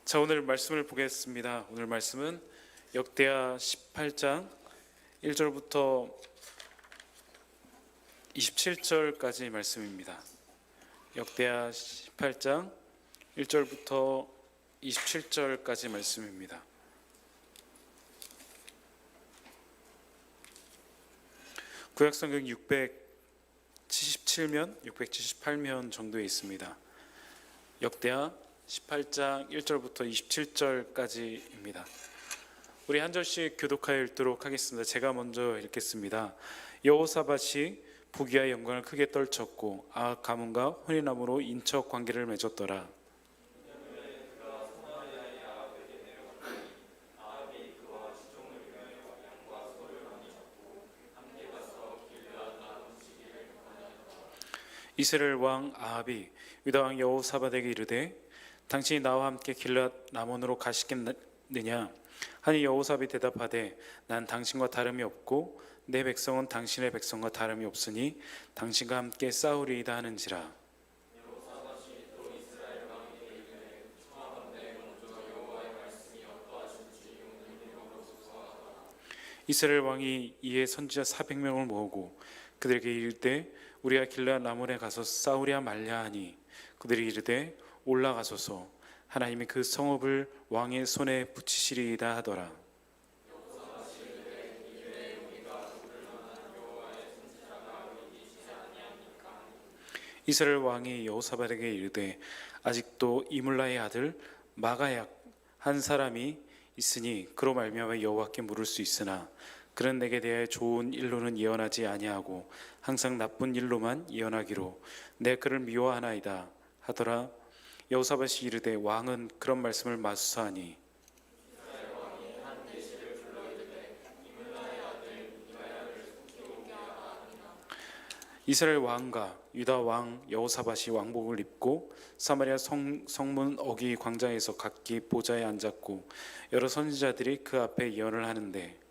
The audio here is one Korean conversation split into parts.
자, 오늘 말씀을 보겠습니다. 오늘 말씀은 역대하 18장 1절부터 27절까지 말씀입니다. 역대하 18장 1절부터 27절까지 말씀입니다. 구약성경 677면, 678면 정도에 있습니다. 역대하 18장 1절부터 27절까지입니다. 우리 한 절씩 교독하여 읽도록 하겠습니다. 제가 먼저 읽겠습니다. 여호사밧이 부귀와 영광을 크게 떨쳤고 아합 가문과 혼인함으로 인척 관계를 맺었더라. 이스라엘 왕 아합이 유다 왕 여호사밧에게 이르되 당신이 나와 함께 길앗 라몬으로 가시겠느냐 하니 여호사밧이 대답하되 난 당신과 다름이 없고 내 백성은 당신의 백성과 다름이 없으니 당신과 함께 싸우리이다 하는지라. 이스라엘 왕이 이에 선지자 400명을 모으고 그들에게 이르되 우리가 길앗 라몬에 가서 싸우랴 말랴 하니 그들이 이르되 올라가소서 하나님이 그 성읍을 왕의 손에 붙이시리이다 하더라. 이스라엘 왕이 여호사밧에게 이르되 아직도 이물라의 아들 마가약 한 사람이 있으니 그로 말미암아 여호와께 물을 수 있으나 그는 내게 대하여 좋은 일로는 예언하지 아니하고 항상 나쁜 일로만 예언하기로 내 그를 미워하나이다 하더라. 여호사밧이 이르되 왕은 그런 말씀을 마수하니 이스라엘 왕과 유다 왕 여호사밧이 왕복을 입고 사마리아 성문 어기 광장에서 각기 보좌에 앉았고 여러 선지자들이 그 앞에 예언을 하는데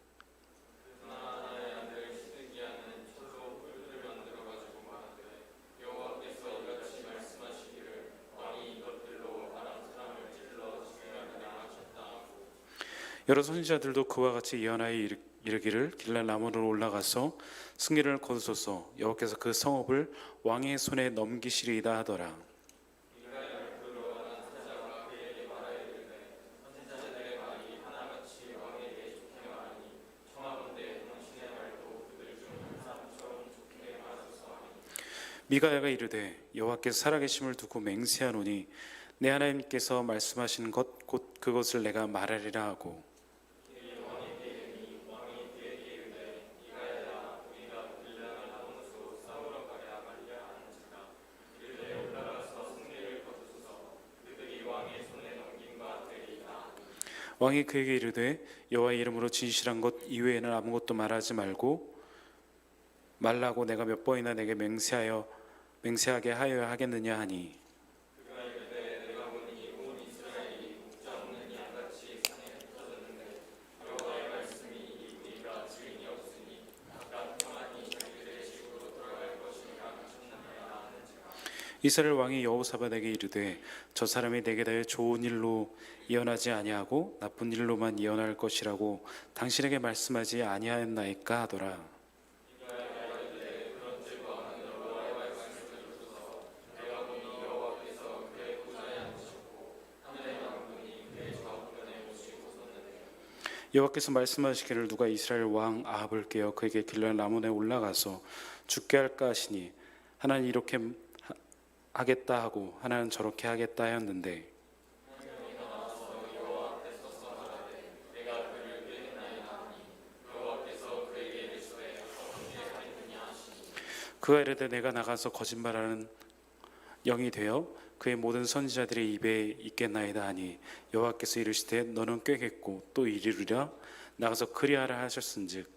여러 선지자들도 그와 같이 예언하여 이르기를 길앗 라몬으로 올라가서 승리를 거두소서 여호와께서 그 성읍을 왕의 손에 넘기시리이다 하더라. 미가야가 이르되 여호와께서 살아계심을 두고 맹세하노니 내 하나님께서 말씀하신 것 곧 그것을 내가 말하리라 하고 왕이 그에게 이르되 여호와의 이름으로 진실한 것 이외에는 아무것도 말하지 말라고 내가 몇 번이나 내게 맹세하게 하여야 하겠느냐 하니 이스라엘 왕이 여호사밧에게 이르되 저 사람이 내게 대해 좋은 일로 예언하지 아니하고 나쁜 일로만 예언할 것이라고 당신에게 말씀하지 아니하였나이까 하더라. 여호와께서 말씀하시기를 누가 이스라엘 왕 아합을 깨어 그에게 길앗 라몬에 올라가서 죽게 할까 하시니 하나는 이렇게 하겠다 하고 하나는 저렇게 하겠다 하였는데 그가 이르되 내가 나가서 거짓말하는 영이 되어 그의 모든 선지자들의 입에 있겠나이다 하니 여호와께서 이르시되 너는 꾀겠고 또 이르리라 나가서 그리하라 하셨은즉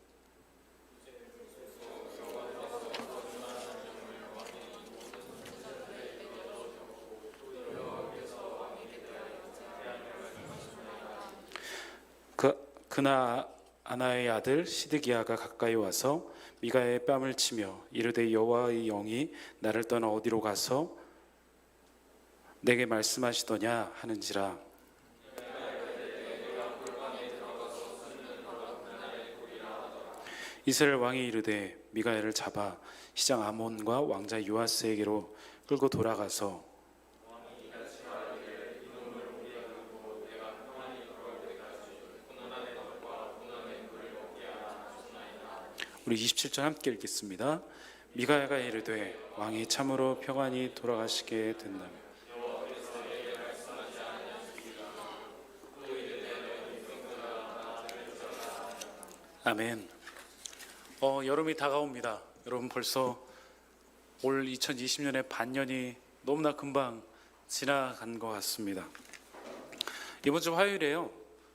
그나 아나의 아들 시드기야가 가까이 와서 미가야의 뺨을 치며 이르되 여호와의 영이 나를 떠나 어디로 가서 내게 말씀하시더냐 하는지라. 이스라엘 왕이 이르되 미가야를 잡아 시장 아몬과 왕자 요아스에게로 끌고 돌아가서 우리 27절 함께 읽겠습니다. 미가야가 이르되 왕이 참으로 평안히 돌아가시게 된다면 아멘. 여름이 다가옵니다. 여러분 벌써 올 2020년의 반년이 너무나 금방 지나간 것 같습니다. 이번 주 화요일에요.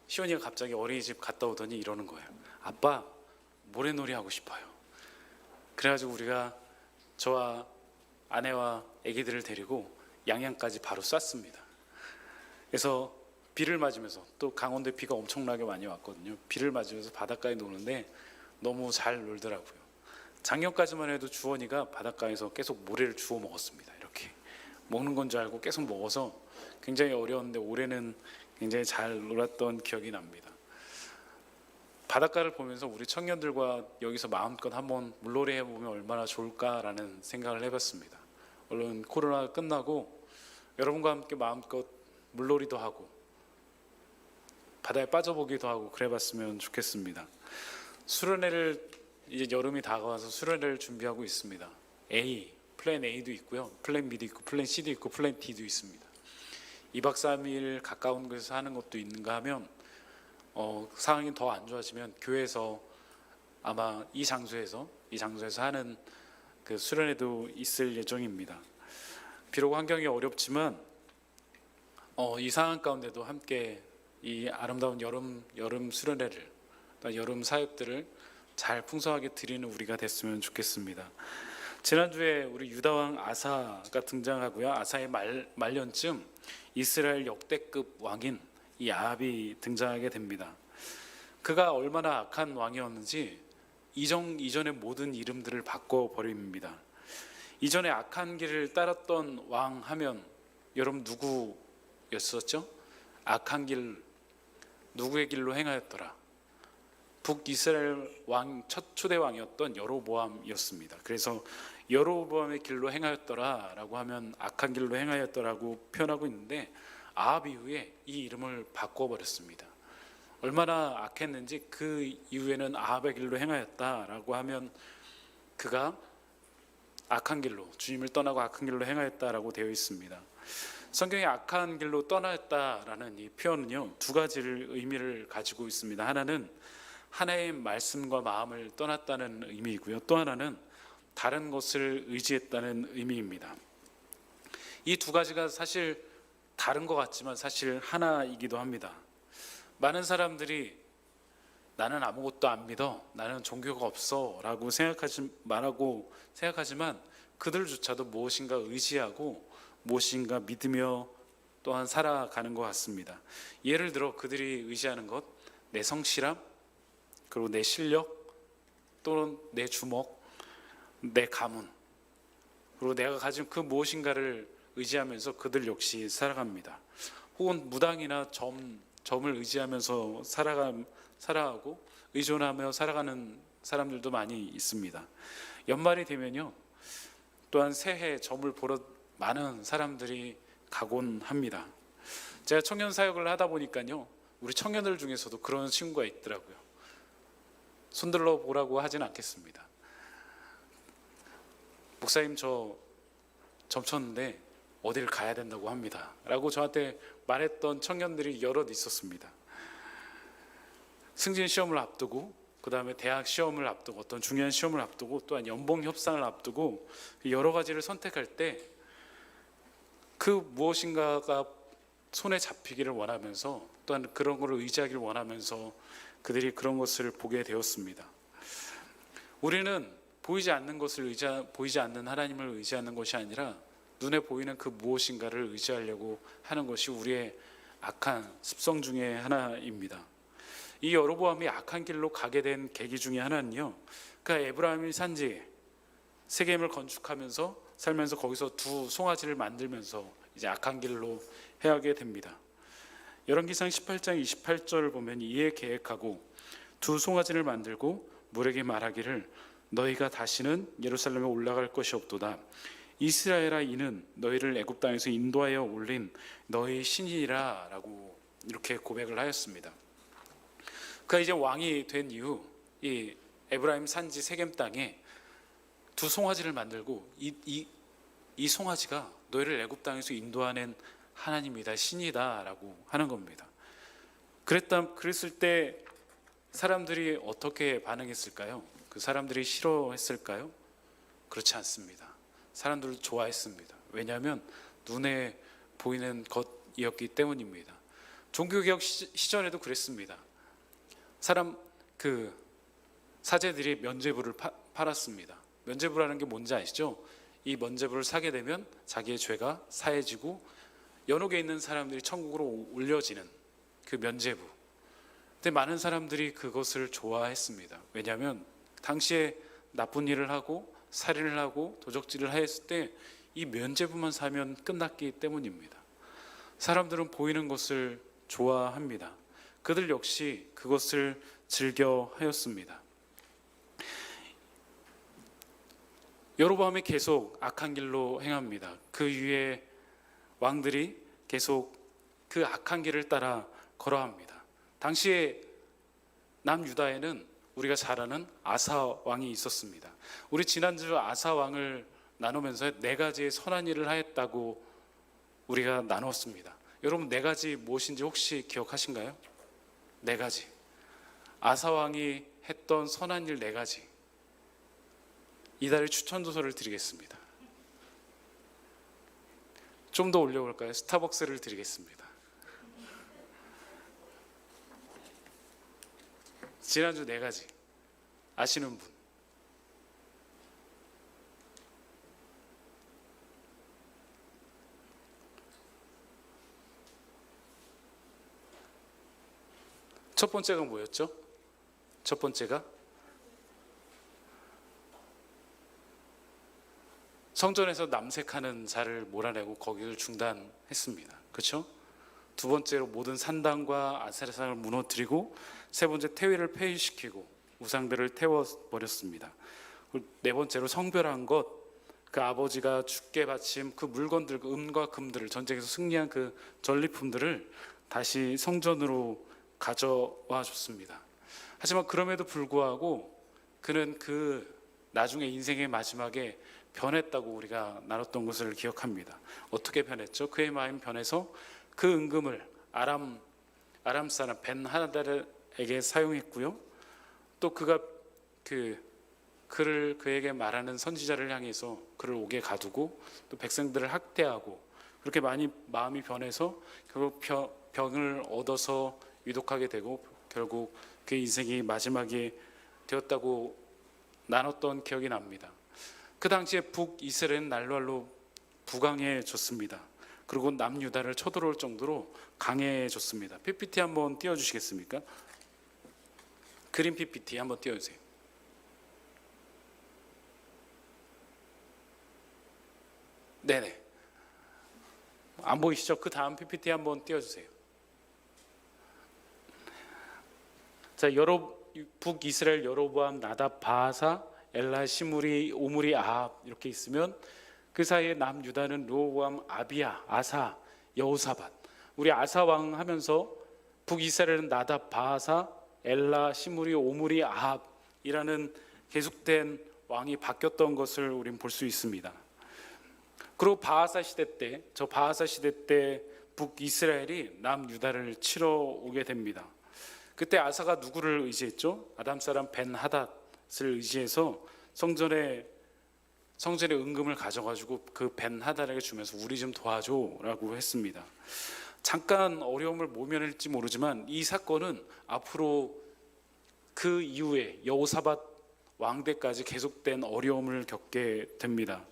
시온이가 갑자기 어린이집 갔다 오더니 이러는 거예요. 아빠, 모래놀이 하고 싶어요. 그래가지고 우리가 저와 아내와 아기들을 데리고 양양까지 바로 쐈습니다. 그래서 비를 맞으면서, 또 강원도에 비가 엄청나게 많이 왔거든요. 비를 맞으면서 바닷가에 노는데 너무 잘 놀더라고요. 작년까지만 해도 주원이가 바닷가에서 계속 모래를 주워 먹었습니다. 이렇게 먹는 건 줄 알고 계속 먹어서 굉장히 어려웠는데 올해는 굉장히 잘 놀았던 기억이 납니다. 바닷가를 보면서 우리 청년들과 여기서 마음껏 한번 물놀이 해보면 얼마나 좋을까라는 생각을 해봤습니다. 얼른 코로나가 끝나고 여러분과 함께 마음껏 물놀이도 하고 바다에 빠져보기도 하고 그래봤으면 좋겠습니다. 수련회를 이제 여름이 다가와서 수련회를 준비하고 있습니다. 플랜 A도 있고요, 플랜 B도 있고, 플랜 C도 있고, 플랜 D도 있습니다. 2박 3일 가까운 곳에서 하는 것도 있는가 하면 상황이 더 안 좋아지면 교회에서 아마 이 장소에서 하는 그 수련회도 있을 예정입니다. 비록 환경이 어렵지만 이 상황 가운데도 함께 이 아름다운 여름 수련회를, 여름 사역들을 잘 풍성하게 드리는 우리가 됐으면 좋겠습니다. 지난주에 우리 유다왕 아사가 등장하고요, 아사의 말년쯤 이스라엘 역대급 왕인 이 아합이 등장하게 됩니다. 그가 얼마나 악한 왕이었는지 이전의 모든 이름들을 바꿔버립니다. 이전에 악한 길을 따랐던 왕 하면 여러분 누구였었죠? 악한 길, 누구의 길로 행하였더라? 북이스라엘 왕 첫 초대 왕이었던 여로보암이었습니다. 그래서 여로보암의 길로 행하였더라라고 하면 악한 길로 행하였더라고 표현하고 있는데, 아합 이후에 이 이름을 바꿔버렸습니다. 얼마나 악했는지 그 이후에는 아합의 길로 행하였다라고 하면 그가 악한 길로, 주님을 떠나고 악한 길로 행하였다라고 되어 있습니다. 성경에 악한 길로 떠났다라는 이 표현은요, 두 가지를 의미를 가지고 있습니다. 하나는 하나님의 말씀과 마음을 떠났다는 의미이고요, 또 하나는 다른 것을 의지했다는 의미입니다. 이 두 가지가 사실 다른 것 같지만 사실 하나이기도 합니다. 많은 사람들이 나는 아무것도 안 믿어, 나는 종교가 없어 라고 생각하지만 그들조차도 무엇인가 의지하고 무엇인가 믿으며 또한 살아가는 것 같습니다. 예를 들어 그들이 의지하는 것, 내 성실함, 그리고 내 실력, 또는 내 주먹, 내 가문, 그리고 내가 가진 그 무엇인가를 의지하면서 그들 역시 살아갑니다. 혹은 무당이나 점을 의지하면서 살아가고 의존하며 살아가는 사람들도 많이 있습니다. 연말이 되면요, 또한 새해 점을 보러 많은 사람들이 가곤 합니다. 제가 청년 사역을 하다 보니까요, 우리 청년들 중에서도 그런 친구가 있더라고요. 손들러 보라고 하진 않겠습니다. 목사님, 저 점 쳤는데 어딜 가야 된다고 합니다 라고 저한테 말했던 청년들이 여럿 있었습니다. 승진 시험을 앞두고, 그 다음에 대학 시험을 앞두고, 어떤 중요한 시험을 앞두고, 또한 연봉 협상을 앞두고 여러 가지를 선택할 때 그 무엇인가가 손에 잡히기를 원하면서, 또한 그런 것을 의지하기를 원하면서 그들이 그런 것을 보게 되었습니다. 우리는 보이지 않는 하나님을 의지하는 것이 아니라 눈에 보이는 그 무엇인가를 의지하려고 하는 것이 우리의 악한 습성 중에 하나입니다. 이 여로보암이 악한 길로 가게 된 계기 중에 하나는요, 그러니까 에브라임이 산지에 세겜을 건축하면서 살면서 거기서 두 송아지를 만들면서 이제 악한 길로 헤어게 됩니다. 열왕기상 18장 28절을 보면 이에 계획하고 두 송아지를 만들고 물에게 말하기를 너희가 다시는 예루살렘에 올라갈 것이 없도다. 이스라엘아, 이는 너희를 애굽 땅에서 인도하여 올린 너희 신이라 라고 이렇게 고백을 하였습니다. 그가 이제 왕이 된 이후 이 에브라임 산지 세겜 땅에 두 송아지를 만들고 이 송아지가 너희를 애굽 땅에서 인도하는 하나님이다, 신이다 라고 하는 겁니다. 그랬을 때 사람들이 어떻게 반응했을까요? 그 사람들이 싫어했을까요? 그렇지 않습니다. 사람들을 좋아했습니다. 왜냐하면 눈에 보이는 것이었기 때문입니다. 종교개혁 시절에도 그랬습니다. 사제들이 면죄부를 팔았습니다. 면죄부라는 게 뭔지 아시죠? 이 면죄부를 사게 되면 자기의 죄가 사해지고 연옥에 있는 사람들이 천국으로 올려지는 그 면죄부. 근데 많은 사람들이 그것을 좋아했습니다. 왜냐하면 당시에 나쁜 일을 하고 살인을 하고 도적질을 했을 때 이 면죄부만 사면 끝났기 때문입니다. 사람들은 보이는 것을 좋아합니다. 그들 역시 그것을 즐겨 하였습니다. 여로보암이 계속 악한 길로 행합니다. 그 위에 왕들이 계속 그 악한 길을 따라 걸어갑니다. 당시에 남유다에는 우리가 잘 아는 아사 왕이 있었습니다. 우리 지난주 아사 왕을 나누면서 네 가지의 선한 일을 하였다고 우리가 나눴습니다. 여러분, 네 가지 무엇인지 혹시 기억하신가요? 네 가지. 아사 왕이 했던 선한 일 네 가지. 이달의 추천 도서를 드리겠습니다. 좀 더 올려볼까요? 스타벅스를 드리겠습니다. 지난주 네 가지 아시는 분? 첫 번째가 뭐였죠? 첫 번째가 성전에서 남색하는 자를 몰아내고 거기를 중단했습니다. 그렇죠? 두 번째로 모든 산당과 아세라상을 무너뜨리고, 세 번째 태위를 폐위시키고 우상들을 태워버렸습니다. 네 번째로 성별한 것, 그 아버지가 죽게 바친 그 물건들, 그 은과 금들을, 전쟁에서 승리한 그 전리품들을 다시 성전으로 가져와 줬습니다. 하지만 그럼에도 불구하고 그는 그 나중에 인생의 마지막에 변했다고 우리가 나눴던 것을 기억합니다. 어떻게 변했죠? 그의 마음 변해서 그 은금을 아람 사람 벤 하닷에게 사용했고요. 또 그가 그를 그에게 말하는 선지자를 향해서 그를 옥에 가두고 또 백성들을 학대하고, 그렇게 많이 마음이 변해서 결국 병을 얻어서 위독하게 되고 결국 그의 인생이 마지막이 되었다고 나눴던 기억이 납니다. 그 당시에 북이스라엘은 날로날로 부강해졌습니다. 그리고 남유다를 쳐들어올 정도로 강해졌습니다. PPT 한번 띄워주시겠습니까? 그림 PPT 한번 띄워주세요. 네네. 안 보이시죠? 그 다음 PPT 한번 띄워주세요. 자, 북이스라엘 여로보암, 나답, 바하사, 엘라, 시므리, 오므리, 아합 이렇게 있으면 그 사이에 남유다는 르호보암, 아비야, 아사, 여호사밧. 우리 아사 왕 하면서 북이스라엘은 나답, 바하사, 엘라, 시므리, 오므리, 아합이라는 계속된 왕이 바뀌었던 것을 우리는 볼 수 있습니다. 그리고 바하사 시대 때 북이스라엘이 남유다를 치러 오게 됩니다. 그때 아사가 누구를 의지했죠? 아람 사람 벤 하닷을 의지해서 성전에 은금을 가져가지고 그 벤 하닷에게 주면서 우리 좀 도와줘라고 했습니다. 잠깐 어려움을 모면할지 모르지만 이 사건은 앞으로 그 이후에 여호사밧 왕대까지 계속된 어려움을 겪게 됩니다.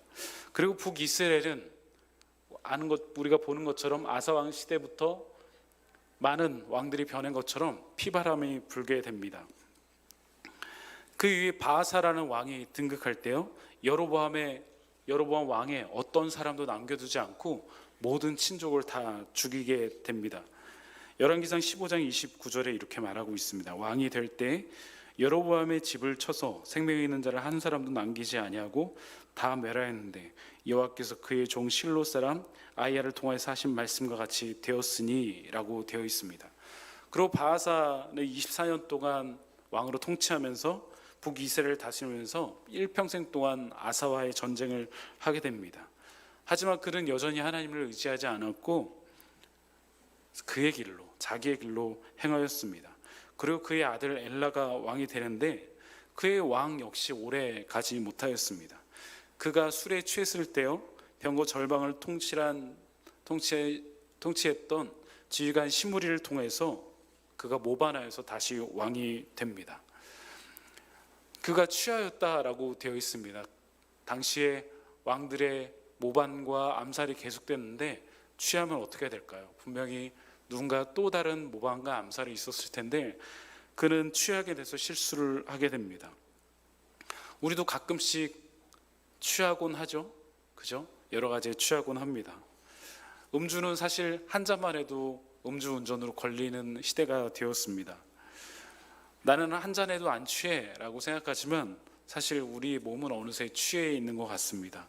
그리고 북이스라엘은 우리가 보는 것처럼 아사 왕 시대부터 많은 왕들이 변한 것처럼 피바람이 불게 됩니다. 그 위에 바하사라는 왕이 등극할 때요, 여로보암 왕의 어떤 사람도 남겨두지 않고 모든 친족을 다 죽이게 됩니다. 열왕기상 15장 29절에 이렇게 말하고 있습니다. 왕이 될 때 여로보암의 집을 쳐서 생명에 있는 자를 한 사람도 남기지 아니하고 다 멸하였는데 여호와께서 그의 종 실로 사람 아이야를 통하여서 하신 말씀과 같이 되었으니라고 되어 있습니다. 그리고 바하사는 24년 동안 왕으로 통치하면서 북이스라엘을 다스리면서 일평생 동안 아사와의 전쟁을 하게 됩니다. 하지만 그는 여전히 하나님을 의지하지 않았고 그의 길로, 자기의 길로 행하였습니다. 그리고 그의 아들 엘라가 왕이 되는데 그의 왕 역시 오래 가지 못하였습니다. 그가 술에 취했을 때요 병거 절방을 통치했던 지휘관 시므리를 통해서 그가 모반하여서 다시 왕이 됩니다. 그가 취하였다라고 되어 있습니다. 당시에 왕들의 모반과 암살이 계속됐는데 취하면 어떻게 될까요? 분명히 누군가 또 다른 모반과 암살이 있었을 텐데 그는 취하게 돼서 실수를 하게 됩니다. 우리도 가끔씩 취하곤 하죠. 그죠? 여러 가지에 취하곤 합니다. 음주는 사실 한 잔만 해도 음주운전으로 걸리는 시대가 되었습니다. 나는 한 잔에도 안 취해 라고 생각하지만 사실 우리 몸은 어느새 취해 있는 것 같습니다.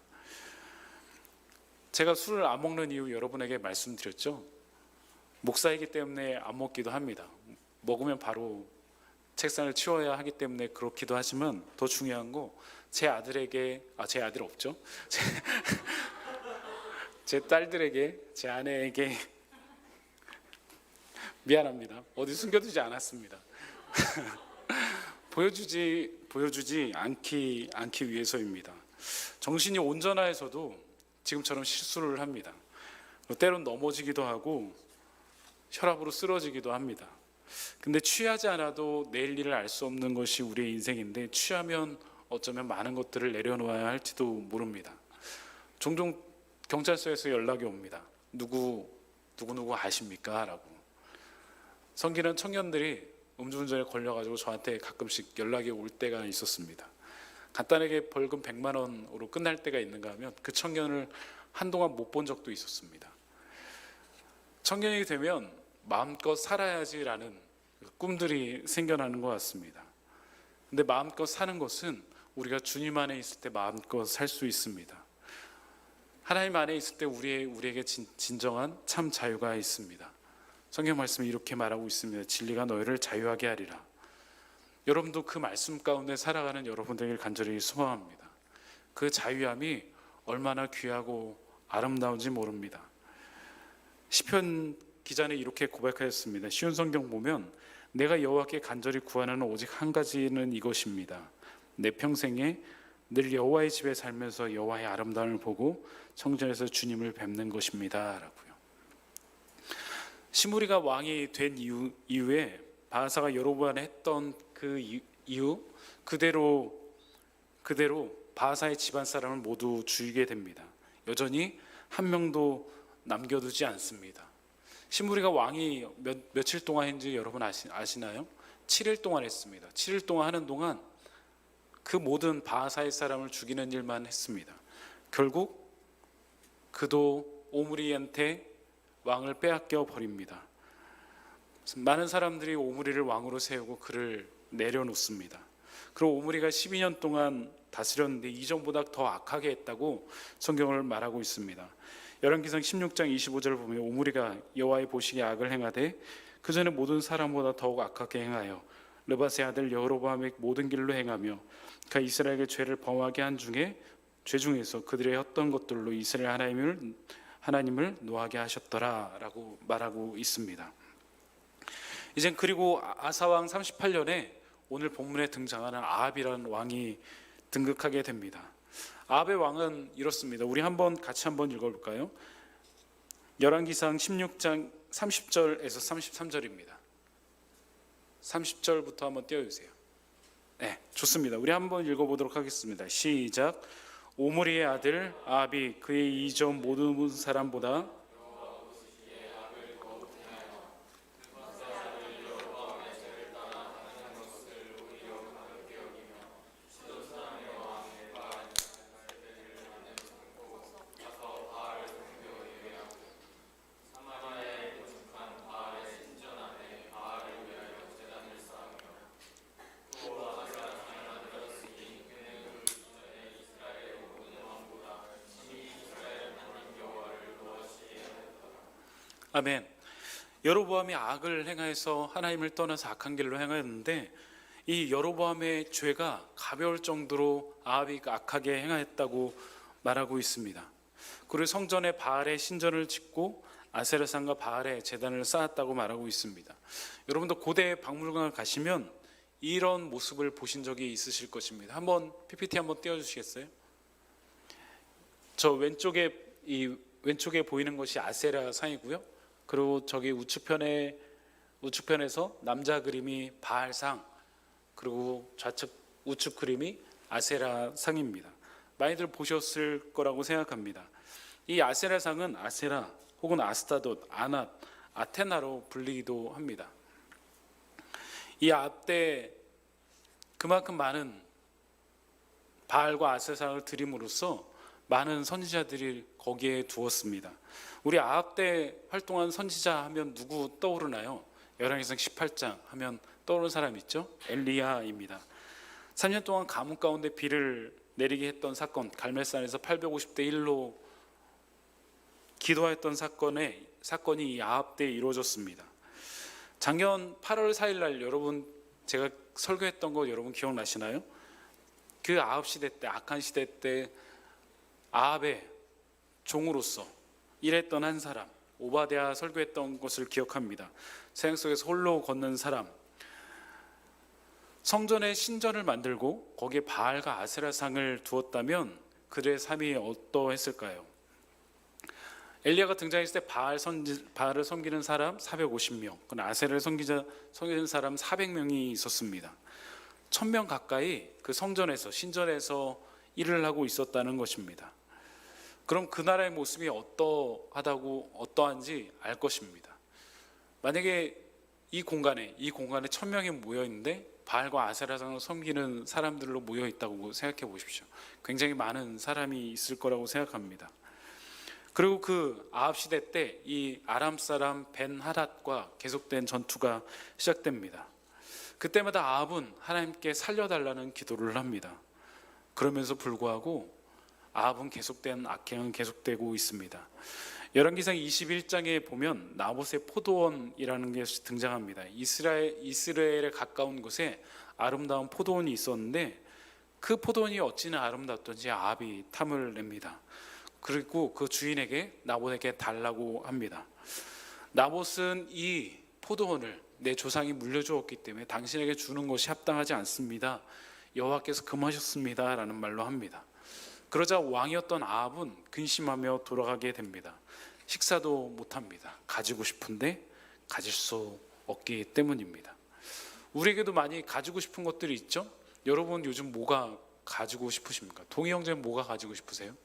제가 술을 안 먹는 이유 여러분에게 말씀드렸죠. 목사이기 때문에 안 먹기도 합니다. 먹으면 바로 책상을 치워야 하기 때문에 그렇기도 하지만 더 중요한 거 제 아들에게 제 아들 없죠. 제 딸들에게, 제 아내에게 미안합니다. 어디 숨겨두지 않았습니다. 보여주지 않기 위해서입니다. 정신이 온전하여서도 지금처럼 실수를 합니다. 때론 넘어지기도 하고 혈압으로 쓰러지기도 합니다. 근데 취하지 않아도 내일 일을 알 수 없는 것이 우리의 인생인데 취하면 어쩌면 많은 것들을 내려놓아야 할지도 모릅니다. 종종 경찰서에서 연락이 옵니다. 누구 아십니까? 라고. 성기는 청년들이 음주운전에 걸려가지고 저한테 가끔씩 연락이 올 때가 있었습니다. 간단하게 벌금 100만 원으로 끝날 때가 있는가 하면 그 청년을 한동안 못 본 적도 있었습니다. 청년이 되면 마음껏 살아야지라는 꿈들이 생겨나는 것 같습니다. 근데 마음껏 사는 것은 우리가 주님 안에 있을 때 마음껏 살 수 있습니다. 하나님 안에 있을 때 우리에게 진정한 참 자유가 있습니다. 성경 말씀이 이렇게 말하고 있습니다. 진리가 너희를 자유하게 하리라. 여러분도 그 말씀 가운데 살아가는 여러분들에게 간절히 소망합니다. 그 자유함이 얼마나 귀하고 아름다운지 모릅니다. 시편 기자는 이렇게 고백하였습니다. 쉬운 성경 보면 내가 여호와께 간절히 구하는 오직 한 가지는 이것입니다. 내 평생에 늘 여호와의 집에 살면서 여호와의 아름다움을 보고 성전에서 주님을 뵙는 것입니다. 라고요. 시므리가 왕이 된 이후에 바하사가 여로보암에 했던 그 이유 그대로 바하사의 집안 사람을 모두 죽이게 됩니다. 여전히 한 명도 남겨두지 않습니다. 시므리가 왕이 며칠 동안 했는지 여러분 아시나요? 7일 동안 했습니다. 7일 동안 하는 동안 그 모든 바하사의 사람을 죽이는 일만 했습니다. 결국 그도 오므리한테 왕을 빼앗겨 버립니다. 많은 사람들이 오므리를 왕으로 세우고 그를 내려놓습니다. 그리고 오므리가 12년 동안 다스렸는데 이전보다 더 악하게 했다고 성경을 말하고 있습니다. 열왕기상 16장 25절을 보면 오므리가 여호와의 보시기에 악을 행하되 그 전에 모든 사람보다 더욱 악하게 행하여 르밧의 아들 여로보암의 모든 길로 행하며 그가 이스라엘에게 죄를 범하게 한 죄 중에서 그들의 했던 것들로 이스라엘 하나님을 노하게 하셨더라라고 말하고 있습니다. 이젠 그리고 아사왕 38년에 오늘 본문에 등장하는 아합이라는 왕이 등극하게 됩니다. 아합의 왕은 이렇습니다. 우리 같이 한번 읽어볼까요? 열왕기상 16장 30절에서 33절입니다. 30절부터 한번 띄워주세요. 네, 좋습니다. 우리 한번 읽어보도록 하겠습니다. 시작. 오므리의 아들 아합이 그의 이전 모든 사람보다 아멘. 여로보암이 악을 행하여서 하나님을 떠나서 악한 길로 행하였는데 이 여로보암의 죄가 가벼울 정도로 아합이 악하게 행하였다고 말하고 있습니다. 그리고 성전에 바알의 신전을 짓고 아세라상과 바알의 제단을 쌓았다고 말하고 있습니다. 여러분도 고대 박물관을 가시면 이런 모습을 보신 적이 있으실 것입니다. 한번 PPT 한번 띄워주시겠어요? 저 왼쪽에 보이는 것이 아세라 상이고요. 그리고 저기 우측편에서 남자 그림이 바알상, 그리고 좌측 우측 그림이 아세라 상입니다. 많이들 보셨을 거라고 생각합니다. 이 아세라 상은 아세라 혹은 아스타돗, 아낫, 아테나로 불리기도 합니다. 이 앞때 그만큼 많은 바알과 아세라상을 드림으로써 많은 선지자들이 거기에 두었습니다. 우리 아합 때 활동한 선지자 하면 누구 떠오르나요? 열왕기상 18장 하면 떠오르는 사람 있죠? 엘리야입니다. 3년 동안 가뭄 가운데 비를 내리게 했던 사건, 갈멜산에서 850대 1로 기도했던 사건이 이 아합 때에 이루어졌습니다. 작년 8월 4일 날 여러분 제가 설교했던 거 여러분 기억나시나요? 그 아합 시대 때, 악한 시대 때 아합의 종으로서 일했던 한 사람, 오바댜 설교했던 것을 기억합니다. 세상 속에서 홀로 걷는 사람, 성전에 신전을 만들고 거기에 바알과 아세라상을 두었다면 그들의 삶이 어떠했을까요? 엘리야가 등장했을 때 바알을 섬기는 사람 450명, 아세라를 섬기는 사람 400명이 있었습니다. 1000명 가까이 그 성전에서 신전에서 일을 하고 있었다는 것입니다. 그럼 그 나라의 모습이 어떠한지 알 것입니다. 만약에 이 공간에 1000명이 모여 있는데 바알과 아세라상을 섬기는 사람들로 모여 있다고 생각해 보십시오. 굉장히 많은 사람이 있을 거라고 생각합니다. 그리고 그 아합 시대 때 이 아람 사람 벤 하닷과 계속된 전투가 시작됩니다. 그때마다 아합은 하나님께 살려달라는 기도를 합니다. 그러면서 불구하고 아합은 계속된 악행은 계속되고 있습니다. 열왕기상 21장에 보면 나봇의 포도원이라는 게 등장합니다. 이스라엘에 가까운 곳에 아름다운 포도원이 있었는데 그 포도원이 어찌나 아름답던지 아합이 탐을 냅니다. 그리고 그 주인에게 나봇에게 달라고 합니다. 나봇은 이 포도원을 내 조상이 물려주었기 때문에 당신에게 주는 것이 합당하지 않습니다. 여호와께서 금하셨습니다 라는 말로 합니다. 그러자 왕이었던 아합은 근심하며 돌아가게 됩니다. 식사도 못합니다. 가지고 싶은데 가질 수 없기 때문입니다. 우리에게도 많이 가지고 싶은 것들이 있죠? 여러분 요즘 뭐가 가지고 싶으십니까? 동희 형제는 뭐가 가지고 싶으세요?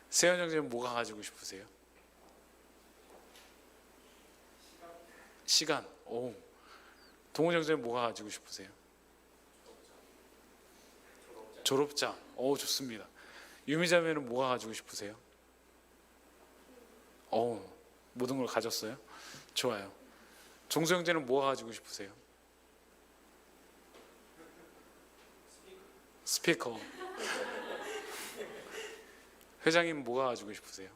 세현 형제는 뭐가 가지고 싶으세요? 시간. 오. 동훈 형제는 뭐가 가지고 싶으세요? 졸업장. 오, 좋습니다. 유미자매는 뭐가 가지고 싶으세요? 오, 모든 걸 가졌어요? 좋아요. 종수 형제는 뭐가 가지고 싶으세요? 스피커. 회장님 뭐가 가지고 싶으세요?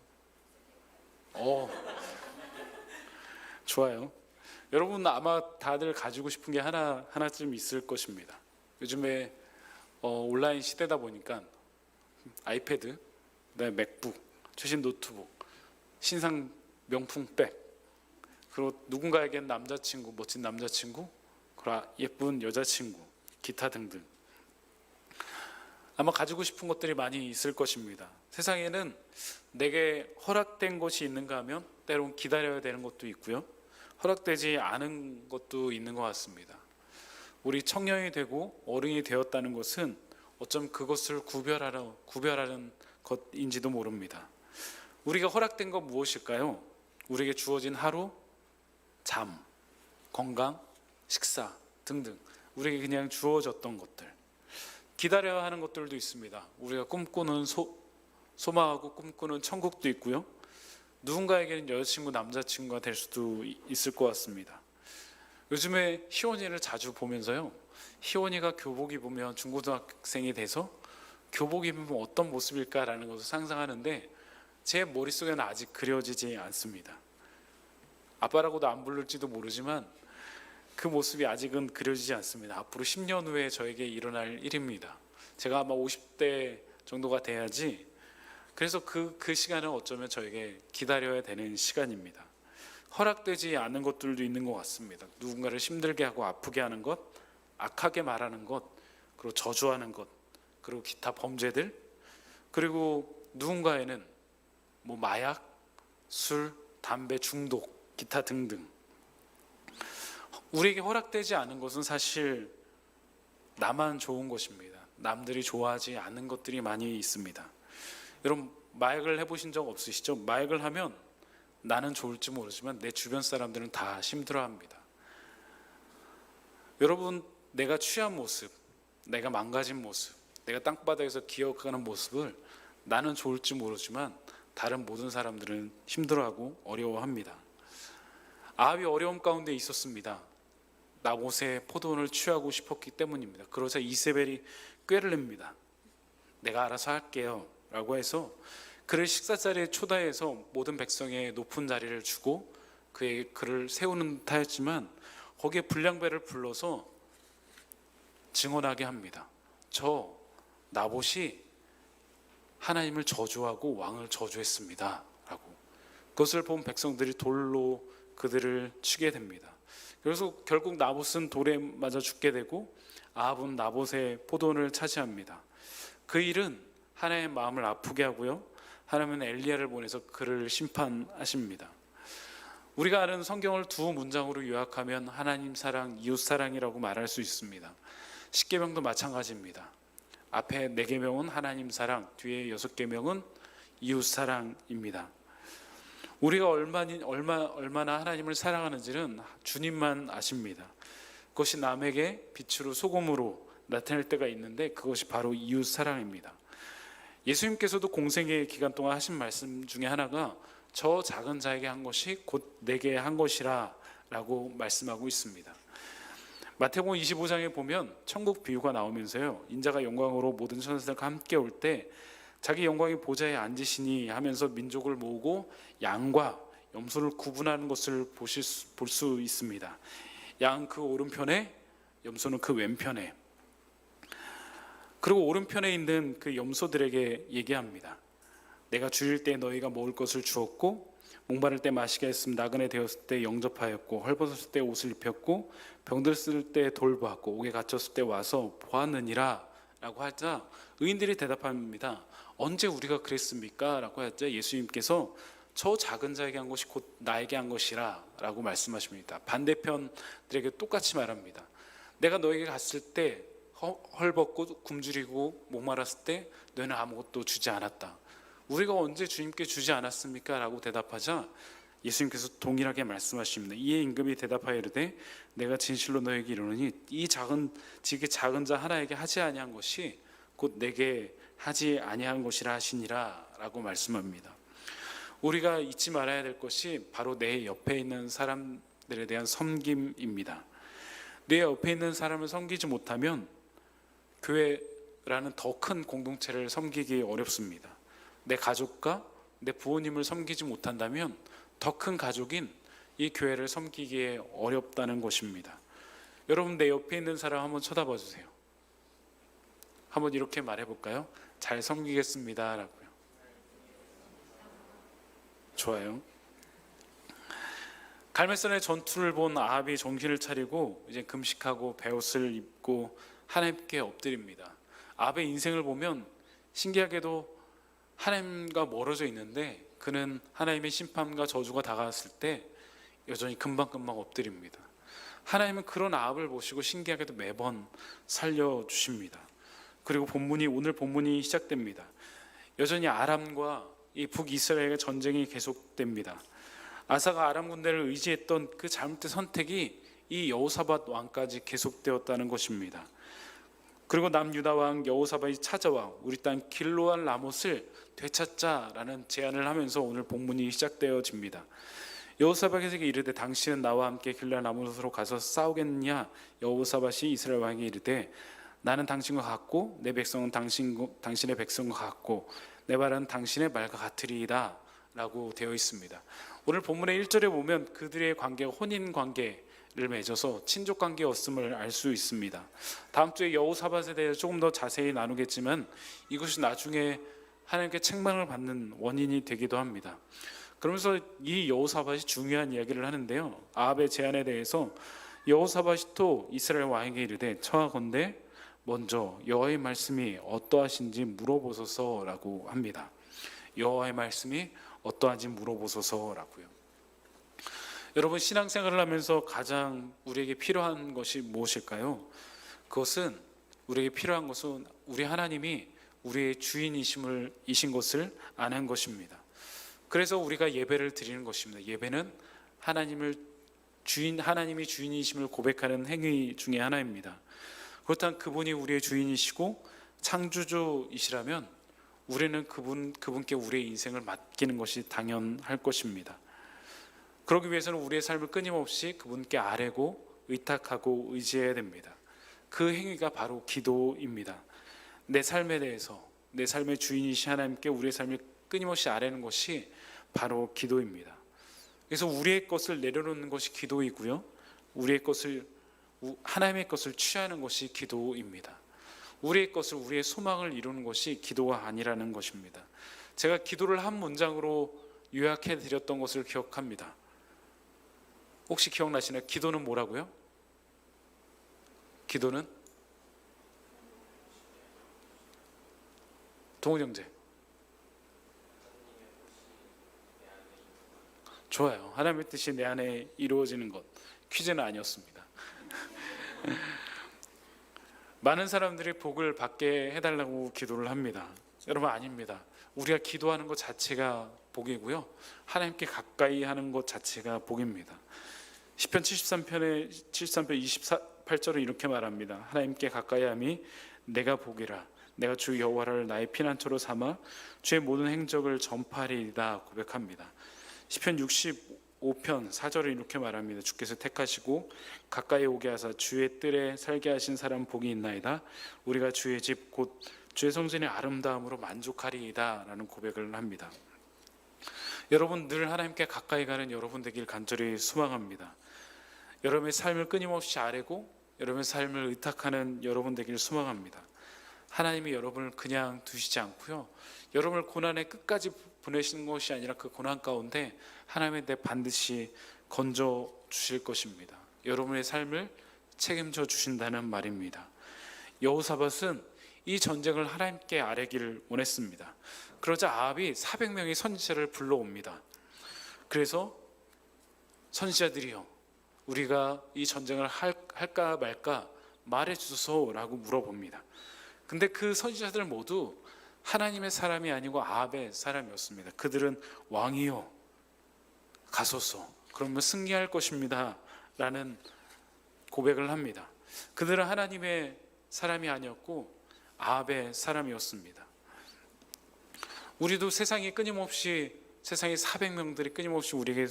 좋아요. 여러분 아마 다들 가지고 싶은 게 하나쯤 있을 것입니다. 요즘에 온라인 시대다 보니까 아이패드, 그다음에 맥북, 최신 노트북, 신상 명품 백, 그리고 누군가에겐 남자친구, 멋진 남자친구, 그리고 예쁜 여자친구, 기타 등등. 아마 가지고 싶은 것들이 많이 있을 것입니다. 세상에는 내게 허락된 것이 있는가 하면 때론 기다려야 되는 것도 있고요. 허락되지 않은 것도 있는 것 같습니다. 우리 청년이 되고 어른이 되었다는 것은 어쩜 그것을 구별하는 것인지도 모릅니다. 우리가 허락된 것 무엇일까요? 우리에게 주어진 하루, 잠, 건강, 식사 등등 우리에게 그냥 주어졌던 것들. 기다려야 하는 것들도 있습니다. 우리가 꿈꾸는 소망하고 꿈꾸는 천국도 있고요. 누군가에게는 여자친구, 남자친구가 될 수도 있을 것 같습니다. 요즘에 희원이를 자주 보면서요. 희원이가 교복 입으면 중고등학생이 돼서 교복 입으면 어떤 모습일까라는 것을 상상하는데 제 머릿속에는 아직 그려지지 않습니다. 아빠라고도 안 부를지도 모르지만 그 모습이 아직은 그려지지 않습니다. 앞으로 10년 후에 저에게 일어날 일입니다. 제가 아마 50대 정도가 돼야지. 그래서 그 시간은 어쩌면 저에게 기다려야 되는 시간입니다. 허락되지 않은 것들도 있는 것 같습니다. 누군가를 힘들게 하고 아프게 하는 것, 악하게 말하는 것, 그리고 저주하는 것, 그리고 기타 범죄들, 그리고 누군가에는 뭐 마약, 술, 담배 중독, 기타 등등. 우리에게 허락되지 않은 것은 사실 나만 좋은 것입니다. 남들이 좋아하지 않는 것들이 많이 있습니다. 여러분 마약을 해보신 적 없으시죠? 마약을 하면 나는 좋을지 모르지만 내 주변 사람들은 다 힘들어합니다. 여러분 내가 취한 모습, 내가 망가진 모습, 내가 땅바닥에서 기어가는 모습을 나는 좋을지 모르지만 다른 모든 사람들은 힘들어하고 어려워합니다. 아합이 어려움 가운데 있었습니다. 나봇의 포도원을 취하고 싶었기 때문입니다. 그러자 이세벨이 꾀를 냅니다. 내가 알아서 할게요 라고 해서 그를 식사자리에 초대해서 모든 백성의 높은 자리를 주고 그를 세우는 듯 하였지만 거기에 불량배를 불러서 증언하게 합니다. 저 나봇이 하나님을 저주하고 왕을 저주했습니다 라고. 그것을 본 백성들이 돌로 그들을 치게 됩니다. 그래서 결국 나봇은 돌에 맞아 죽게 되고 아합은 나봇의 포도원을 차지합니다. 그 일은 하나님의 마음을 아프게 하고요, 하나님은 엘리야를 보내서 그를 심판하십니다. 우리가 아는 성경을 두 문장으로 요약하면 하나님 사랑, 이웃 사랑이라고 말할 수 있습니다. 십계명도 마찬가지입니다. 앞에 4계명은 하나님 사랑, 뒤에 6계명은 이웃 사랑입니다. 우리가 얼마나 하나님을 사랑하는지는 주님만 아십니다. 그것이 남에게 빛으로 소금으로 나타낼 때가 있는데 그것이 바로 이웃 사랑입니다. 예수님께서도 공생의 기간 동안 하신 말씀 중에 하나가 저 작은 자에게 한 것이 곧 내게 한 것이라 라고 말씀하고 있습니다. 마태복음 25장에 보면 천국 비유가 나오면서요, 인자가 영광으로 모든 천사들과 함께 올 때 자기 영광의 보좌에 앉으시니 하면서 민족을 모으고 양과 염소를 구분하는 것을 볼 수 있습니다. 양 그 오른편에, 염소는 그 왼편에. 그리고 오른편에 있는 그 염소들에게 얘기합니다. 내가 주일 때 너희가 먹을 것을 주었고, 목마를 때 마시게 했음, 나그네 되었을 때 영접하였고, 헐벗었을 때 옷을 입혔고, 병들었을 때 돌보았고, 옥에 갇혔을 때 와서 보았느니라 라고 하자 의인들이 대답합니다. 언제 우리가 그랬습니까? 라고 하자 예수님께서 저 작은 자에게 한 것이 곧 나에게 한 것이라 라고 말씀하십니다. 반대편들에게 똑같이 말합니다. 내가 너에게 갔을 때 헐벗고 굶주리고 목말랐을 때 너희는 아무것도 주지 않았다. 우리가 언제 주님께 주지 않았습니까? 라고 대답하자 예수님께서 동일하게 말씀하십니다. 이에 임금이 대답하여 이르되 내가 진실로 너에게 이르노니 이 작은 자 하나에게 하지 아니한 것이 곧 내게 하지 아니한 것이라 하시니라 라고 말씀합니다. 우리가 잊지 말아야 될 것이 바로 내 옆에 있는 사람들에 대한 섬김입니다. 내 옆에 있는 사람을 섬기지 못하면 교회라는 더 큰 공동체를 섬기기 어렵습니다. 내 가족과 내 부모님을 섬기지 못한다면 더 큰 가족인 이 교회를 섬기기에 어렵다는 것입니다. 여러분 내 옆에 있는 사람 한번 쳐다봐 주세요. 한번 이렇게 말해볼까요? 잘 섬기겠습니다 라고요. 좋아요. 갈멜산의 전투를 본 아합이 정신을 차리고 이제 금식하고 베옷을 입고 하나님께 엎드립니다. 아합의 인생을 보면 신기하게도 하나님과 멀어져 있는데 그는 하나님의 심판과 저주가 다가왔을 때 여전히 금방금방 엎드립니다. 하나님은 그런 아합을 보시고 신기하게도 매번 살려주십니다. 그리고 오늘 본문이 시작됩니다. 여전히 아람과 이 북이스라엘의 전쟁이 계속됩니다. 아사가 아람 군대를 의지했던 그 잘못된 선택이 이 여호사밧 왕까지 계속되었다는 것입니다. 그리고 남유다 왕 여호사밧이 찾아와 우리 땅 길르앗 라못을 되찾자라는 제안을 하면서 오늘 본문이 시작되어집니다. 여호사밧에게 이르되 당신은 나와 함께 길르앗 라못으로 가서 싸우겠느냐? 여호사밧이 이스라엘 왕에게 이르되 나는 당신과 같고 내 백성은 당신의 백성과 같고 내 말은 당신의 말과 같으리이다 라고 되어 있습니다. 오늘 본문의 1절에 보면 그들의 관계가 혼인 관계를 맺어서 친족 관계였음을 알 수 있습니다. 다음 주에 여호사밧에 대해서 조금 더 자세히 나누겠지만 이것이 나중에 하나님께 책망을 받는 원인이 되기도 합니다. 그러면서 이 여호사밧이 중요한 이야기를 하는데요, 아합의 제안에 대해서 여호사밧이 또 이스라엘 왕에게 이르되 청하건대 먼저 여호와의 말씀이 어떠하신지 물어보소서라고 합니다. 여호와의 말씀이 어떠한지 물어보소서라고요. 여러분, 신앙생활을 하면서 가장 우리에게 필요한 것이 무엇일까요? 그것은 우리에게 필요한 것은 우리 하나님이 우리의 주인이신 것을 아는 것입니다. 그래서 우리가 예배를 드리는 것입니다. 예배는 하나님이 주인이심을 고백하는 행위 중에 하나입니다. 그렇다면 그분이 우리의 주인이시고 창조주이시라면 우리는 그분께 우리의 인생을 맡기는 것이 당연할 것입니다. 그러기 위해서는 우리의 삶을 끊임없이 그분께 아뢰고 의탁하고 의지해야 됩니다. 그 행위가 바로 기도입니다. 내 삶에 대해서, 내 삶의 주인이신 하나님께 우리의 삶을 끊임없이 아뢰는 것이 바로 기도입니다. 그래서 우리의 것을 내려놓는 것이 기도이고요, 하나님의 것을 취하는 것이 기도입니다. 우리의 것을, 우리의 소망을 이루는 것이 기도가 아니라는 것입니다. 제가 기도를 한 문장으로 요약해 드렸던 것을 기억합니다. 혹시 기억나시나요? 기도는 뭐라고요? 기도는? 동훈 형제. 좋아요. 하나님의 뜻이 내 안에 이루어지는 것. 퀴즈는 아니었습니다. 많은 사람들이 복을 받게 해달라고 기도를 합니다. 여러분, 아닙니다. 우리가 기도하는 것 자체가 복이고요, 하나님께 가까이 하는 것 자체가 복입니다. 시편 73편 28절은 이렇게 말합니다. 하나님께 가까이함이 내가 복이라. 내가 주 여호와를 나의 피난처로 삼아 주의 모든 행적을 전파하리이다 고백합니다. 시편 65편 4절은 이렇게 말합니다. 주께서 택하시고 가까이 오게 하사 주의 뜰에 살게 하신 사람 복이 있나이다. 우리가 주의 집 곧 주의 성전의 아름다움으로 만족하리이다 라는 고백을 합니다. 여러분, 늘 하나님께 가까이 가는 여러분 되길 간절히 소망합니다. 여러분의 삶을 끊임없이 아뢰고 여러분의 삶을 의탁하는 여러분 되길 소망합니다. 하나님이 여러분을 그냥 두시지 않고요, 여러분을 고난의 끝까지 보내시는 것이 아니라 그 고난 가운데 하나님의 내 반드시 건져 주실 것입니다. 여러분의 삶을 책임져 주신다는 말입니다. 여호사밧은 이 전쟁을 하나님께 아뢰기를 원했습니다. 그러자 아합이 400명의 선지자를 불러옵니다. 그래서 선지자들이요, 우리가 이 전쟁을 할까 말까 말해주소서라고 물어봅니다. 근데 그 선지자들 모두 하나님의 사람이 아니고 아합의 사람이었습니다. 그들은 왕이요, 가소서, 그러면 승리할 것입니다 라는 고백을 합니다. 그들은 하나님의 사람이 아니었고 아합의 사람이었습니다. 우리도 세상의 400명들이 끊임없이 우리에게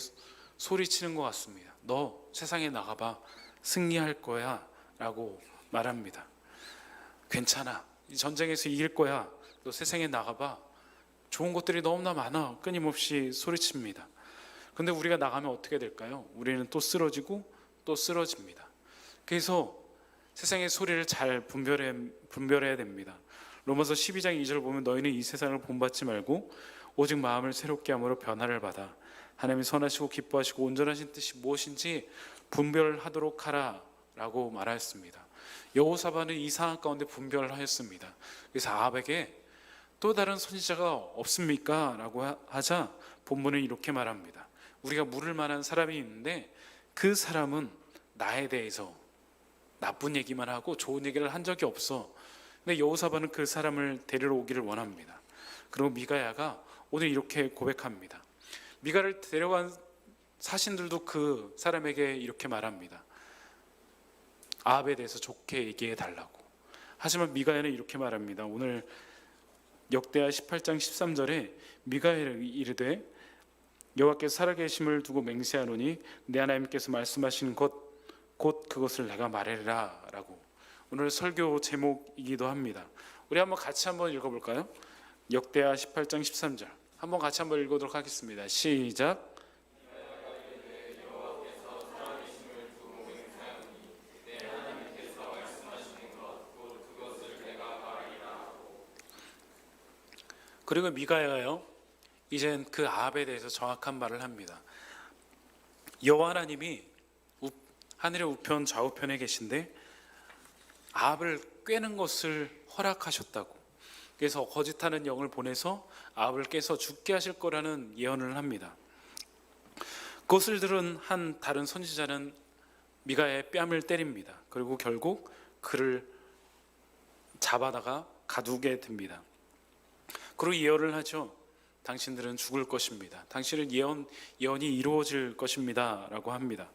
소리치는 것 같습니다. 너 세상에 나가봐, 승리할 거야 라고 말합니다. 괜찮아, 이 전쟁에서 이길 거야, 너 세상에 나가봐, 좋은 것들이 너무나 많아, 끊임없이 소리칩니다. 근데 우리가 나가면 어떻게 될까요? 우리는 또 쓰러지고 또 쓰러집니다. 그래서 세상의 소리를 잘 분별해야 됩니다. 로마서 12장 2절 보면 너희는 이 세상을 본받지 말고 오직 마음을 새롭게 함으로 변화를 받아 하나님이 선하시고 기뻐하시고 온전하신 뜻이 무엇인지 분별하도록 하라 라고 말하였습니다. 여호사밧은 이 상황 가운데 분별을 하였습니다. 그래서 아합에게 또 다른 선지자가 없습니까? 라고 하자 본문은 이렇게 말합니다. 우리가 물을 만한 사람이 있는데 그 사람은 나에 대해서 나쁜 얘기만 하고 좋은 얘기를 한 적이 없어. 근데 여호사밧은 그 사람을 데리러 오기를 원합니다. 그리고 미가야가 오늘 이렇게 고백합니다. 미가를 데려간 사신들도 그 사람에게 이렇게 말합니다. 아합에 대해서 좋게 얘기해 달라고. 하지만 미가야는 이렇게 말합니다. 오늘 역대하 18장 13절에 미가야를 이르되 여호와께서 살아계심을 두고 맹세하노니 내 하나님께서 말씀하시는 것 곧 그것을 내가 말하리라 라고. 오늘 설교 제목이기도 합니다. 우리 한번 같이 한번 읽어볼까요? 역대하 18장 13절 한번 같이 한번 읽어보도록 하겠습니다. 시작. 그리고 미가야가요 이젠 그 아합에 대해서 정확한 말을 합니다. 여호와 하나님이 하늘의 우편 좌우편에 계신데 아합을 꿰는 것을 허락하셨다고. 그래서 거짓하는 영을 보내서 아합을 깨서 죽게 하실 거라는 예언을 합니다. 그것을 들은 한 다른 선지자는 미가야의 뺨을 때립니다. 그리고 결국 그를 잡아다가 가두게 됩니다. 그리고 예언을 하죠. 당신들은 죽을 것입니다. 당신은 예언이 이루어질 것입니다 라고 합니다.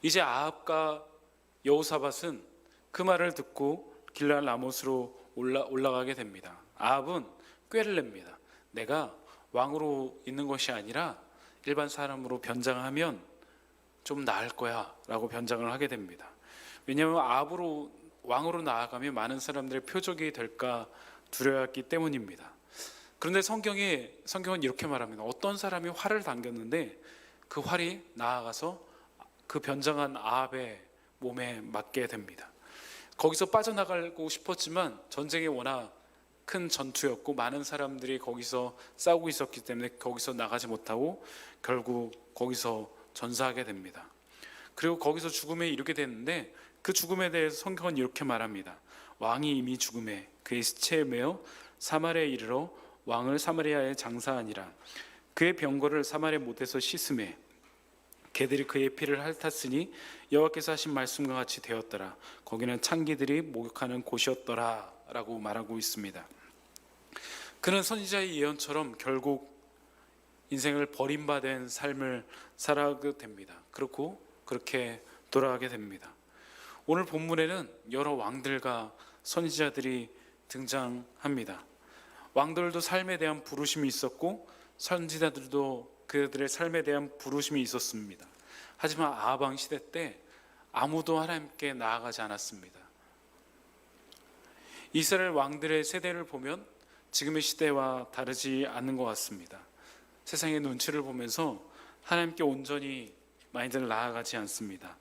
이제 아합과 여호사밧은 그 말을 듣고 길랄 라못으로 올라가게 됩니다. 아합은 꾀를 냅니다. 내가 왕으로 있는 것이 아니라 일반 사람으로 변장하면 좀 나을 거야 라고 변장을 하게 됩니다. 왜냐하면 아합으로 왕으로 나아가면 많은 사람들의 표적이 될까 두려웠기 때문입니다. 그런데 성경은 이렇게 말합니다. 어떤 사람이 활을 당겼는데 그 활이 나아가서 그 변장한 아합의 몸에 맞게 됩니다. 거기서 빠져나가고 싶었지만 전쟁이 워낙 큰 전투였고 많은 사람들이 거기서 싸우고 있었기 때문에 거기서 나가지 못하고 결국 거기서 전사하게 됩니다. 그리고 거기서 죽음에 이르게 됐는데 그 죽음에 대해서 성경은 이렇게 말합니다. 왕이 이미 죽음에 그의 시체에 매어 사마리아에 이르러 왕을 사마리아에 장사하니라. 그의 병거를 사마리아 못에서 씻음에 개들이 그의 피를 핥았으니 여호와께서 하신 말씀과 같이 되었더라. 거기는 창기들이 목욕하는 곳이었더라 라고 말하고 있습니다. 그는 선지자의 예언처럼 결국 인생을 버림받은 삶을 살아가게 됩니다. 그렇게 돌아가게 됩니다. 오늘 본문에는 여러 왕들과 선지자들이 등장합니다. 왕들도 삶에 대한 부르심이 있었고 선지자들도 그들의 삶에 대한 부르심이 있었습니다. 하지만 아합 왕 시대 때 아무도 하나님께 나아가지 않았습니다. 이스라엘 왕들의 세대를 보면 지금의 시대와 다르지 않는 것 같습니다. 세상의 눈치를 보면서 하나님께 온전히 많이들 나아가지 않습니다.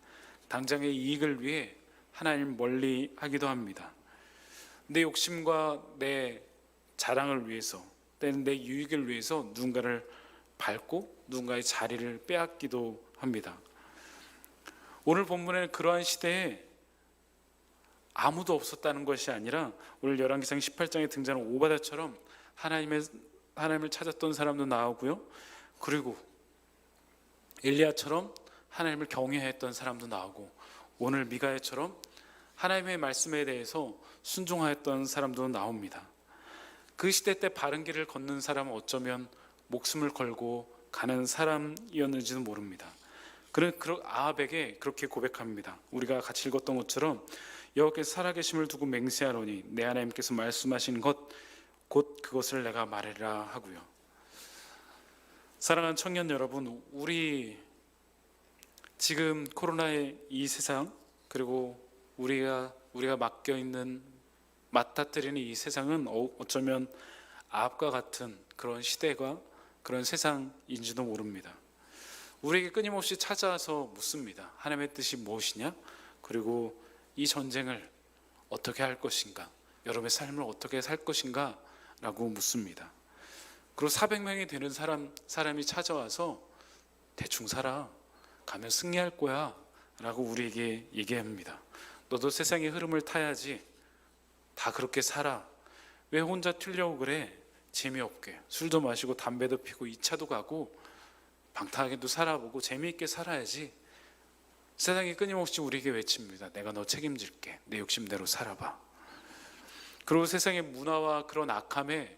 당장의 이익을 위해 하나님 멀리 하기도 합니다. 내 욕심과 내 자랑을 위해서, 내 유익을 위해서 누군가를 밟고 누군가의 자리를 빼앗기도 합니다. 오늘 본문에는 그러한 시대에 아무도 없었다는 것이 아니라 오늘 열왕기상 18장에 등장하는 오바댜처럼 하나님을 찾았던 사람도 나오고요. 그리고 엘리야처럼 하나님을 경외했던 사람도 나오고 오늘 미가야처럼 하나님의 말씀에 대해서 순종하였던 사람도 나옵니다. 그 시대 때 바른 길을 걷는 사람은 어쩌면 목숨을 걸고 가는 사람이었는지도 모릅니다. 그런 아합에게 그렇게 고백합니다. 우리가 같이 읽었던 것처럼 여호와께서 살아계심을 두고 맹세하노니 내 하나님께서 말씀하신 것 곧 그것을 내가 말하리라 하고요. 사랑하는 청년 여러분, 우리 지금 코로나의 이 세상 그리고 우리가 맡아뜨리는 이 세상은 어쩌면 아합과 같은 그런 시대가 그런 세상인지도 모릅니다. 우리에게 끊임없이 찾아와서 묻습니다. 하나님의 뜻이 무엇이냐? 그리고 이 전쟁을 어떻게 할 것인가? 여러분의 삶을 어떻게 살 것인가? 라고 묻습니다. 그리고 400명이 되는 사람이 찾아와서 대충 살아. 가면 승리할 거야. 라고 우리에게 얘기합니다. 너도 세상의 흐름을 타야지. 다 그렇게 살아. 왜 혼자 튀려고 그래? 재미없게. 술도 마시고 담배도 피고 2차도 가고 방탕하게도 살아보고 재미있게 살아야지. 세상이 끊임없이 우리에게 외칩니다. 내가 너 책임질게. 내 욕심대로 살아봐. 그리고 세상의 문화와 그런 악함에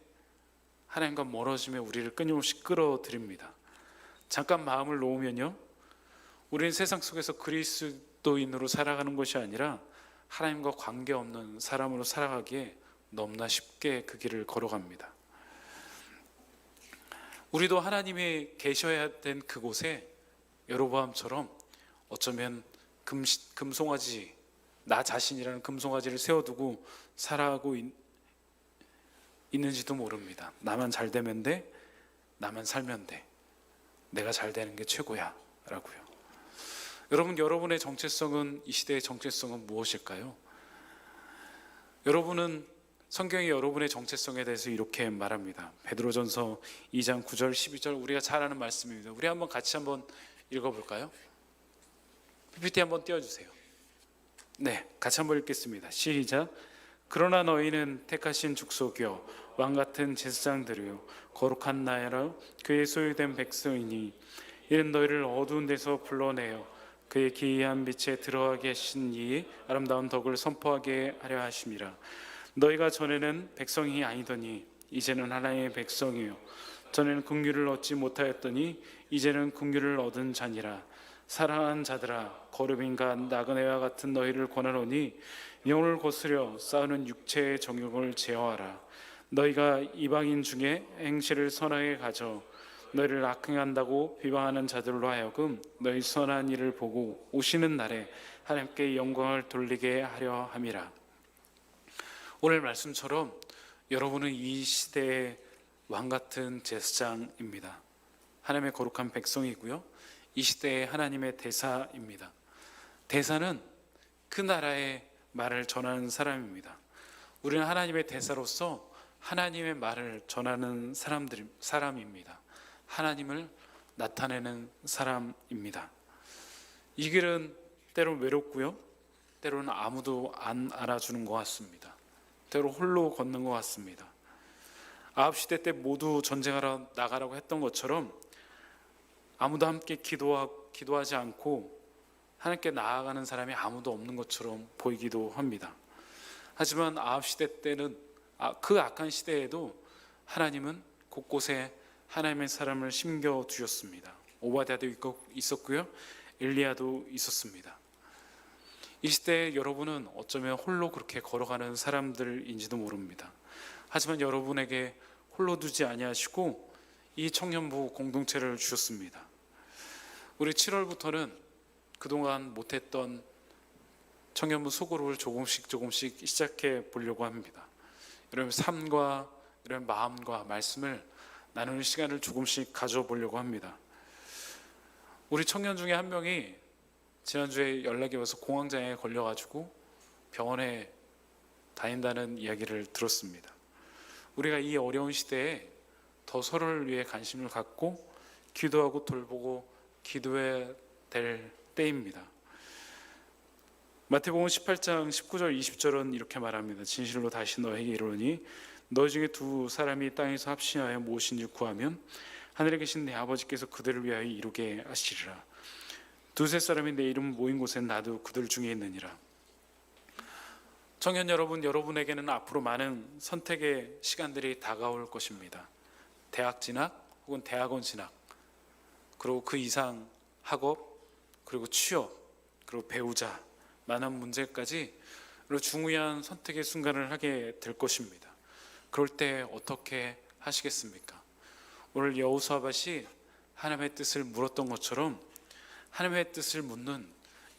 하나님과 멀어짐에 우리를 끊임없이 끌어들입니다. 잠깐 마음을 놓으면요, 우리는 세상 속에서 그리스도인으로 살아가는 것이 아니라 하나님과 관계없는 사람으로 살아가기에 너무나 쉽게 그 길을 걸어갑니다. 우리도 하나님이 계셔야 된 그곳에 여로보암처럼 어쩌면 금송아지 나 자신이라는 금송아지를 세워두고 살아가고 있는지도 모릅니다. 나만 잘 되면 돼, 나만 살면 돼, 내가 잘 되는 게 최고야 라고요. 여러분, 여러분의 정체성은, 이 시대의 정체성은 무엇일까요? 여러분은, 성경이 여러분의 정체성에 대해서 이렇게 말합니다. 베드로전서 2장 9절 12절, 우리가 잘 아는 말씀입니다. 우리 한번 같이 한번 읽어볼까요? PPT 한번 띄워주세요. 네, 같이 한번 읽겠습니다. 시작. 그러나 너희는 택하신 족속이요 왕같은 제사장들이요 거룩한 나라로 그의 소유된 백성이니 이는 너희를 어두운 데서 불러내어 그의 기이한 빛에 들어가게 하신 이의 아름다운 덕을 선포하게 하려 하심이라. 너희가 전에는 백성이 아니더니 이제는 하나님의 백성이요 전에는 긍휼을 얻지 못하였더니 이제는 긍휼을 얻은 자니라. 사랑하는 자들아, 거룩인가 나그네와 같은 너희를 권하노니 영을 거스려 싸우는 육체의 정욕을 제어하라. 너희가 이방인 중에 행실을 선하게 가져 너희를 악행한다고 비방하는 자들로 하여금 너희 선한 일을 보고 오시는 날에 하나님께 영광을 돌리게 하려 함이라. 오늘 말씀처럼 여러분은 이 시대의 왕같은 제사장입니다. 하나님의 거룩한 백성이고요, 이 시대의 하나님의 대사입니다. 대사는 그 나라의 말을 전하는 사람입니다. 우리는 하나님의 대사로서 하나님의 말을 전하는 사람입니다. 하나님을 나타내는 사람입니다. 이 길은 때로는 외롭고요, 때로는 아무도 안 알아주는 것 같습니다. 때로 홀로 걷는 것 같습니다. 아합시대 때 모두 전쟁하러 나가라고 했던 것처럼 아무도 함께 기도하지 않고 하나님께 나아가는 사람이 아무도 없는 것처럼 보이기도 합니다. 하지만 아합시대 때는, 그 악한 시대에도 하나님은 곳곳에 하나님의 사람을 심겨두셨습니다. 오바댜도 있었고요, 엘리야도 있었습니다. 이 시대에 여러분은 어쩌면 홀로 그렇게 걸어가는 사람들인지도 모릅니다. 하지만 여러분에게 홀로 두지 아니하시고 이 청년부 공동체를 주셨습니다. 우리 7월부터는 그동안 못했던 청년부 소그룹을 조금씩 시작해 보려고 합니다. 여러분 삶과 이런 마음과 말씀을 나누는 시간을 조금씩 가져보려고 합니다. 우리 청년 중에 한 명이 지난주에 연락이 와서 공황장애에 걸려가지고 병원에 다닌다는 이야기를 들었습니다. 우리가 이 어려운 시대에 더 서로를 위해 관심을 갖고 기도하고 돌보고 기도해야 될 때입니다. 마태복음 18장 19절 20절은 이렇게 말합니다. 진실로 다시 너에게 이르노니 너희 중에 두 사람이 땅에서 합심하여 무엇인지 구하면 하늘에 계신 내 아버지께서 그들을 위하여 이루게 하시리라. 두세 사람이 내 이름 모인 곳엔 나도 그들 중에 있느니라. 청년 여러분, 여러분에게는 앞으로 많은 선택의 시간들이 다가올 것입니다. 대학 진학 혹은 대학원 진학, 그리고 그 이상 학업, 그리고 취업, 그리고 배우자, 많은 문제까지 중요한 선택의 순간을 하게 될 것입니다. 그럴 때 어떻게 하시겠습니까? 오늘 여호수아밧이 하나님의 뜻을 물었던 것처럼 하나님의 뜻을 묻는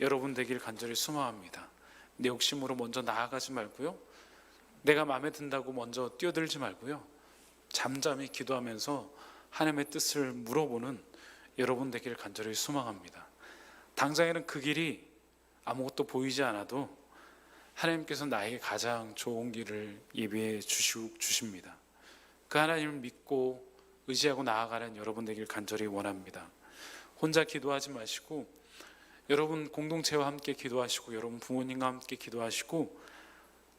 여러분 되길 간절히 소망합니다. 내 욕심으로 먼저 나아가지 말고요, 내가 마음에 든다고 먼저 뛰어들지 말고요, 잠잠히 기도하면서 하나님의 뜻을 물어보는 여러분 되길 간절히 소망합니다. 당장에는 그 길이 아무것도 보이지 않아도 하나님께서 나에게 가장 좋은 길을 예비해 주십니다. 그 하나님을 믿고 의지하고 나아가는 여러분 되길 간절히 원합니다. 혼자 기도하지 마시고 여러분 공동체와 함께 기도하시고 여러분 부모님과 함께 기도하시고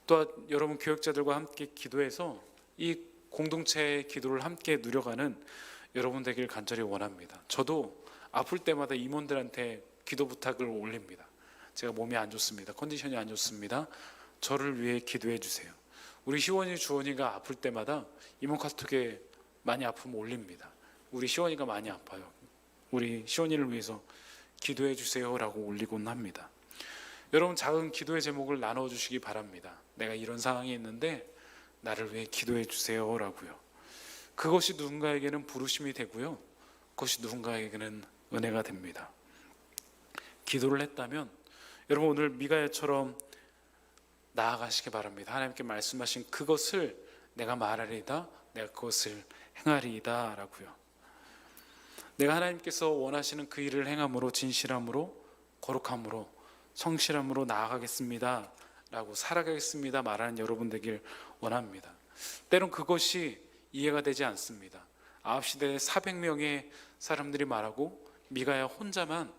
또 여러분 교역자들과 함께 기도해서 이 공동체의 기도를 함께 누려가는 여러분 되길 간절히 원합니다. 저도 아플 때마다 임원들한테 기도 부탁을 올립니다. 제가 몸이 안 좋습니다. 컨디션이 안 좋습니다. 저를 위해 기도해 주세요. 우리 희원이 주원이가 아플 때마다 임원 카톡에 많이 아프면 올립니다. 우리 희원이가 많이 아파요. 우리 희원이를 위해서 기도해 주세요라고 올리곤 합니다. 여러분 작은 기도의 제목을 나눠주시기 바랍니다. 내가 이런 상황이 있는데 나를 위해 기도해 주세요라고요. 그것이 누군가에게는 부르심이 되고요, 그것이 누군가에게는 은혜가 됩니다. 기도를 했다면 여러분 오늘 미가야처럼 나아가시기 바랍니다. 하나님께 말씀하신 그것을 내가 말하리이다, 내가 그것을 행하리이다 라고요. 내가 하나님께서 원하시는 그 일을 행함으로 진실함으로 거룩함으로 성실함으로 나아가겠습니다 라고 살아가겠습니다 말하는 여러분 되길 원합니다. 때론 그것이 이해가 되지 않습니다. 9시대에 400명의 사람들이 말하고 미가야 혼자만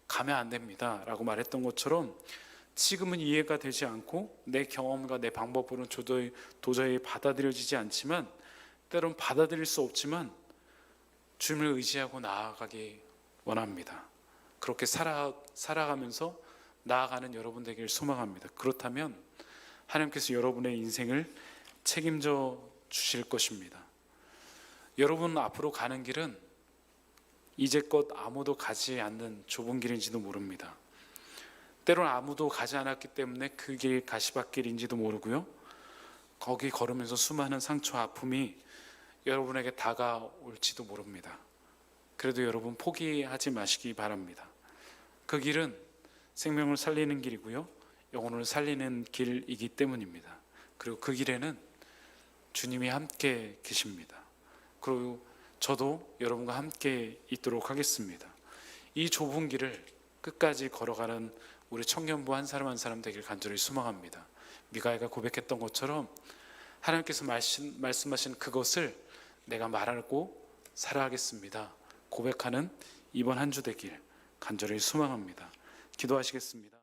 가면 안 됩니다 라고 말했던 것처럼 지금은 이해가 되지 않고 내 경험과 내 방법으로는 도저히 받아들여지지 않지만, 때론 받아들일 수 없지만 주님을 의지하고 나아가기 원합니다. 그렇게 살아가면서 나아가는 여러분 되기를 소망합니다. 그렇다면 하나님께서 여러분의 인생을 책임져 주실 것입니다. 여러분 앞으로 가는 길은 이제껏 아무도 가지 않는 좁은 길인지도 모릅니다. 때로는 아무도 가지 않았기 때문에 그 길 가시밭길인지도 모르고요, 거기 걸으면서 수많은 상처와 아픔이 여러분에게 다가올지도 모릅니다. 그래도 여러분 포기하지 마시기 바랍니다. 그 길은 생명을 살리는 길이고요, 영혼을 살리는 길이기 때문입니다. 그리고 그 길에는 주님이 함께 계십니다. 그리고 저도 여러분과 함께 있도록 하겠습니다. 이 좁은 길을 끝까지 걸어가는 우리 청년부 한 사람 한 사람 되길 간절히 소망합니다. 미가야가 고백했던 것처럼 하나님께서 말씀하신 그것을 내가 말하고 살아가겠습니다 고백하는 이번 한 주 되길 간절히 소망합니다. 기도하시겠습니다.